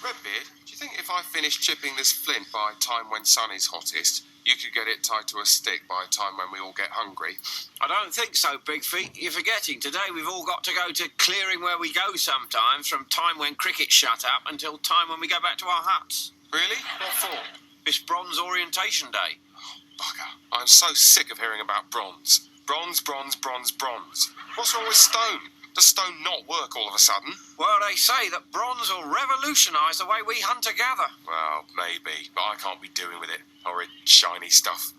Redbeard, do you think if I finish chipping this flint by time when sun is hottest, you could get it tied to a stick by a time when we all get hungry? I don't think so, Big Feet. You're forgetting. Today we've all got to go to clearing where we go sometimes, from time when cricket shut up until time when we go back to our huts. Really? What for? It's Bronze Orientation Day. Bugger. I'm so sick of hearing about bronze. Bronze. What's wrong with stone? Does stone not work all of a sudden? Well, they say that bronze will revolutionise the way we hunt together. Well, maybe, but I can't be doing with it. Horrid shiny stuff.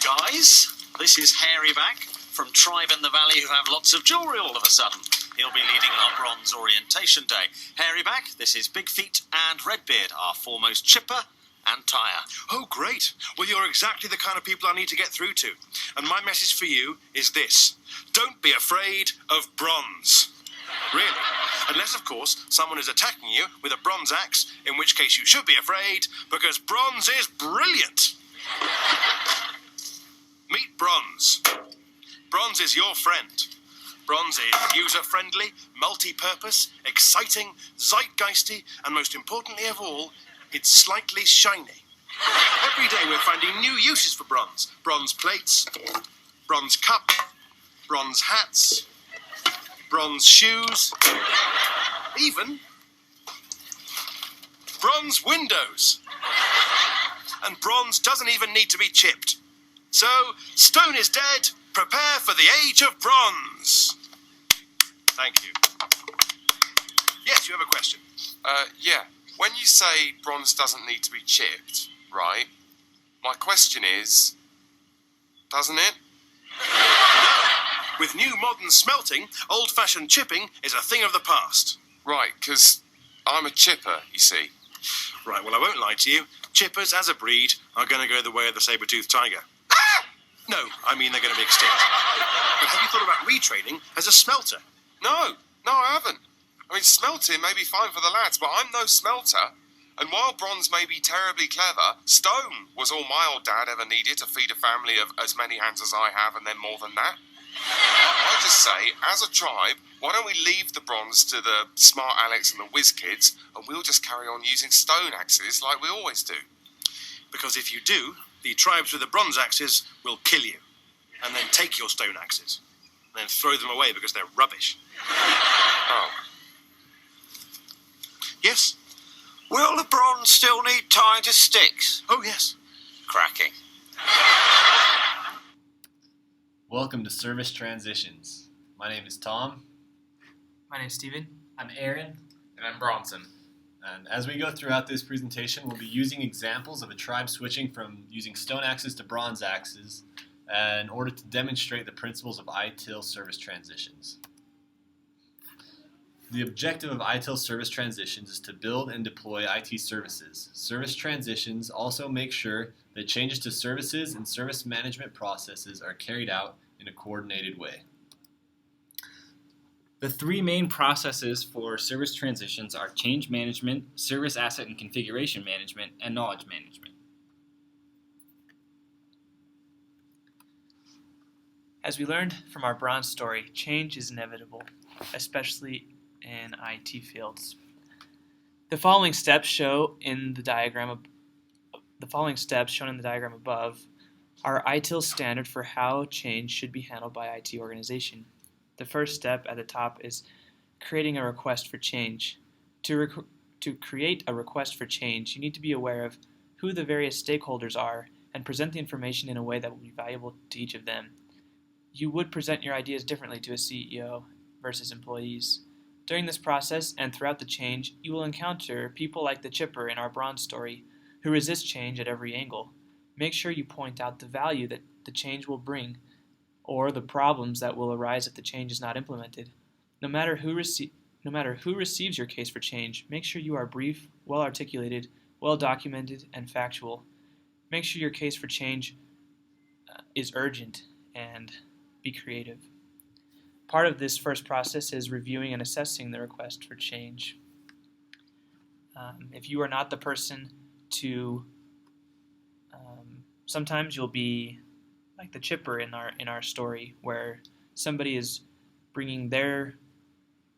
Guys, this is Hairyback from Tribe in the Valley who have lots of jewellery all of a sudden. He'll be leading our Bronze Orientation Day. Hairyback, this is Big Feet and Redbeard, our foremost chipper and tire. Oh, great. Well, you're exactly the kind of people I need to get through to. And my message for you is this. Don't be afraid of bronze. Really. Unless, of course, someone is attacking you with a bronze axe, in which case you should be afraid, because bronze is brilliant. Meet bronze. Bronze is your friend. Bronze is user-friendly, multi-purpose, exciting, zeitgeisty, and most importantly of all, it's slightly shiny. Every day we're finding new uses for bronze. Bronze plates, bronze cups, bronze hats, bronze shoes, even bronze windows. And bronze doesn't even need to be chipped. So, stone is dead, prepare for the age of bronze. Thank you. Yes, you have a question? Yeah. When you say bronze doesn't need to be chipped, right? My question is, doesn't it? No. With new modern smelting, old-fashioned chipping is a thing of the past. Right, because I'm a chipper, you see. Right, well, I won't lie to you. Chippers, as a breed, are going to go the way of the saber-toothed tiger. Ah! No, I mean they're going to be extinct. But have you thought about retraining as a smelter? No, I haven't. I mean, smelting may be fine for the lads, but I'm no smelter. And while bronze may be terribly clever, stone was all my old dad ever needed to feed a family of as many hands as I have and then more than that. I just say, as a tribe, why don't we leave the bronze to the smart Alex and the whiz kids, and we'll just carry on using stone axes like we always do. Because if you do, the tribes with the bronze axes will kill you, and then take your stone axes, and then throw them away because they're rubbish. Oh. Yes? Will the bronze still need tying to sticks? Oh, yes. Cracking. Welcome to Service Transitions. My name is Tom. My name's Steven. I'm Aaron. And I'm Bronson. And as we go throughout this presentation, we'll be using examples of a tribe switching from using stone axes to bronze axes in order to demonstrate the principles of ITIL Service Transitions. The objective of ITIL Service Transitions is to build and deploy IT services. Service transitions also make sure that changes to services and service management processes are carried out in a coordinated way. The three main processes for service transitions are change management, service asset and configuration management, and knowledge management. As we learned from our bronze story, change is inevitable, especially in IT fields. The following steps shown in the diagram above are ITIL standard for how change should be handled by IT organization. The first step at the top is creating a request for change. To create a request for change, you need to be aware of who the various stakeholders are and present the information in a way that will be valuable to each of them. You would present your ideas differently to a CEO versus employees. During this process and throughout the change, you will encounter people like the chipper in our bronze story who resist change at every angle. Make sure you point out the value that the change will bring or the problems that will arise if the change is not implemented. No matter who receives your case for change, make sure you are brief, well-articulated, well-documented, and factual. Make sure your case for change is urgent and be creative. Part of this first process is reviewing and assessing the request for change. If you are not the person to, sometimes you'll be like the chipper in our story, where somebody is bringing their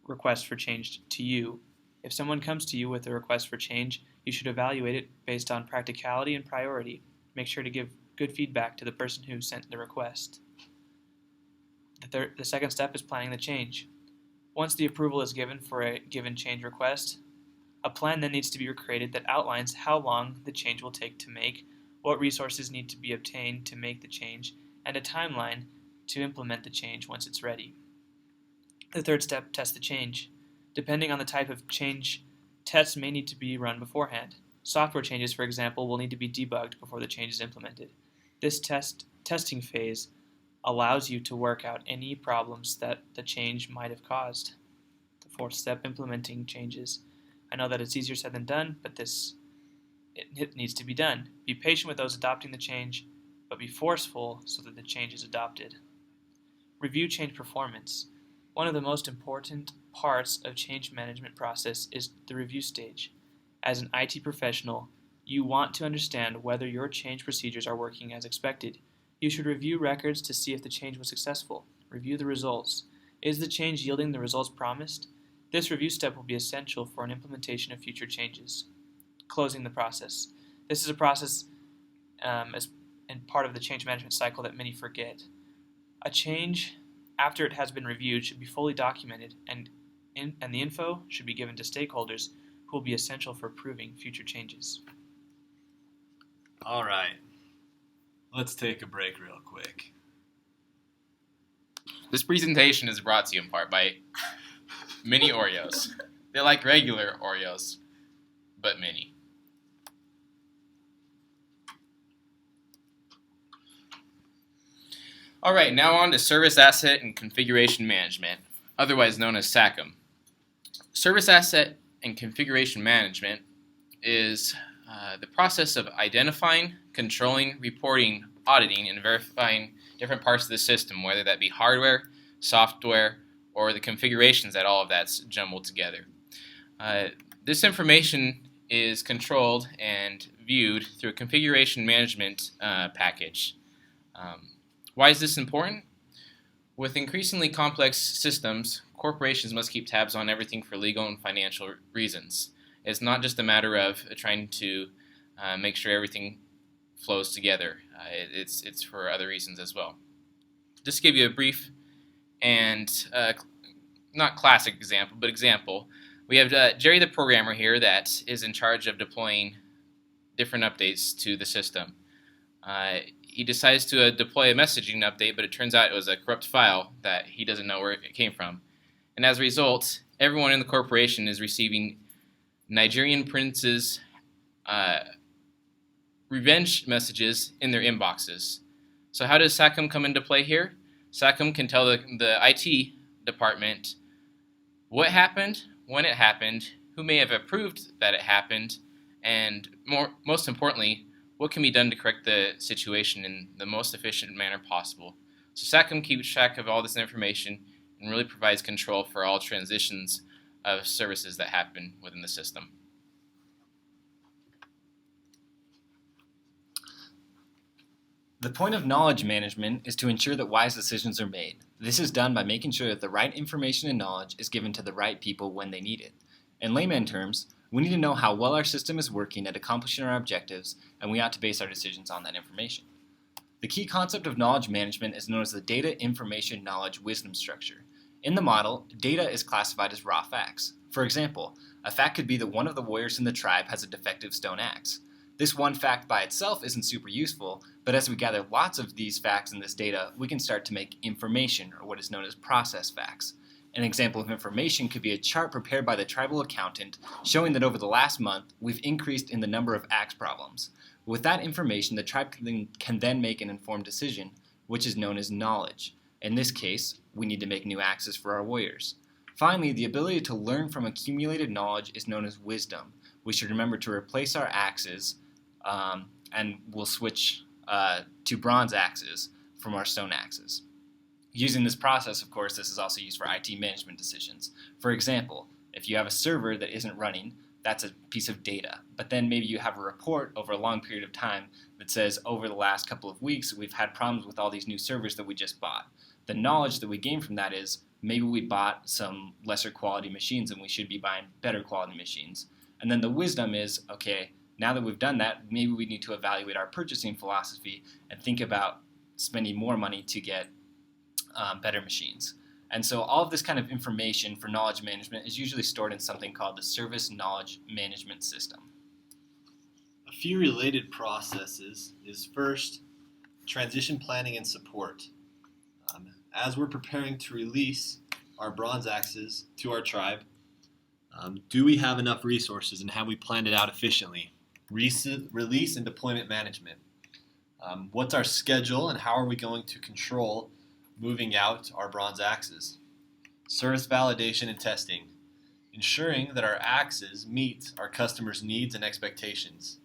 request for change to you, If someone comes to you with a request for change, you should evaluate it based on practicality and priority. Make sure to give good feedback to the person who sent the request. The second step is planning the change. Once the approval is given for a given change request, a plan then needs to be created that outlines how long the change will take to make, what resources need to be obtained to make the change, and a timeline to implement the change once it's ready. The third step, test the change. Depending on the type of change, tests may need to be run beforehand. Software changes, for example, will need to be debugged before the change is implemented. This testing phase allows you to work out any problems that the change might have caused. The fourth step, implementing changes. I know that it's easier said than done, but it needs to be done. Be patient with those adopting the change, but be forceful so that the change is adopted. Review change performance. One of the most important parts of change management process is the review stage. As an IT professional, you want to understand whether your change procedures are working as expected. You should review records to see if the change was successful. Review the results. Is the change yielding the results promised? This review step will be essential for an implementation of future changes. Closing the process. This is a process as part of the change management cycle that many forget. A change, after it has been reviewed, should be fully documented, and the info should be given to stakeholders who will be essential for approving future changes. All right, let's take a break real quick. This presentation is brought to you in part by mini Oreos. They're like regular Oreos, but mini. All right, now on to Service Asset and Configuration Management, otherwise known as SACM. Service Asset and Configuration Management is the process of identifying, controlling, reporting, auditing, and verifying different parts of the system, whether that be hardware, software, or the configurations that all of that's jumbled together. This information is controlled and viewed through a configuration management package. Why is this important? With increasingly complex systems, corporations must keep tabs on everything for legal and financial reasons. It's not just a matter of trying to make sure everything flows together. It's for other reasons as well. Just to give you a brief and not classic example, but example, we have Jerry the programmer here that is in charge of deploying different updates to the system. He decides to deploy a messaging update, but it turns out it was a corrupt file that he doesn't know where it came from. And as a result, everyone in the corporation is receiving Nigerian princes' revenge messages in their inboxes. So how does SACM come into play here? SACM can tell the IT department what happened, when it happened, who may have approved that it happened, and most importantly, what can be done to correct the situation in the most efficient manner possible. So SACM keeps track of all this information and really provides control for all transitions of services that happen within the system. The point of knowledge management is to ensure that wise decisions are made. This is done by making sure that the right information and knowledge is given to the right people when they need it. In layman terms, we need to know how well our system is working at accomplishing our objectives, and we ought to base our decisions on that information. The key concept of knowledge management is known as the data, information, knowledge, wisdom structure. In the model, data is classified as raw facts. For example, a fact could be that one of the warriors in the tribe has a defective stone axe. This one fact by itself isn't super useful, but as we gather lots of these facts in this data, we can start to make information, or what is known as process facts. An example of information could be a chart prepared by the tribal accountant showing that over the last month, we've increased in the number of axe problems. With that information, the tribe can then make an informed decision, which is known as knowledge. In this case, we need to make new axes for our warriors. Finally, the ability to learn from accumulated knowledge is known as wisdom. We should remember to replace our axes, and we'll switch to bronze axes from our stone axes. Using this process, of course, this is also used for IT management decisions. For example, if you have a server that isn't running, that's a piece of data. But then maybe you have a report over a long period of time that says over the last couple of weeks we've had problems with all these new servers that we just bought. The knowledge that we gain from that is maybe we bought some lesser quality machines and we should be buying better quality machines. And then the wisdom is, okay, now that we've done that, maybe we need to evaluate our purchasing philosophy and think about spending more money to get better machines. And so all of this kind of information for knowledge management is usually stored in something called the Service Knowledge Management System. A few related processes is first, transition planning and support. As we're preparing to release our bronze axes to our tribe, do we have enough resources and have we planned it out efficiently? Release and deployment management. What's our schedule and how are we going to control moving out our bronze axes? Service validation and testing. Ensuring that our axes meet our customers' needs and expectations.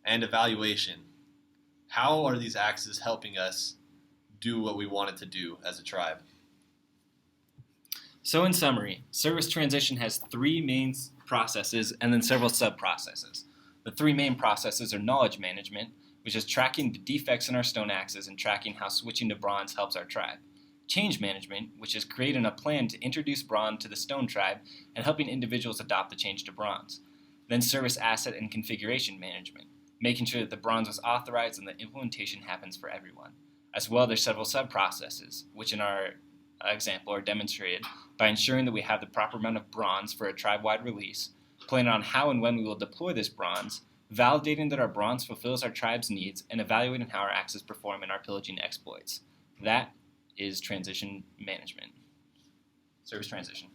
And evaluation. How are these axes helping us do what we wanted to do as a tribe? So in summary, service transition has three main processes and then several sub-processes. The three main processes are knowledge management, which is tracking the defects in our stone axes and tracking how switching to bronze helps our tribe. Change management, which is creating a plan to introduce bronze to the stone tribe and helping individuals adopt the change to bronze. Then service asset and configuration management, making sure that the bronze was authorized and the implementation happens for everyone. As well, there's several sub-processes, which in our example are demonstrated by ensuring that we have the proper amount of bronze for a tribe-wide release, planning on how and when we will deploy this bronze, validating that our bronze fulfills our tribe's needs, and evaluating how our axes perform in our pillaging exploits. That is transition management. Service transition.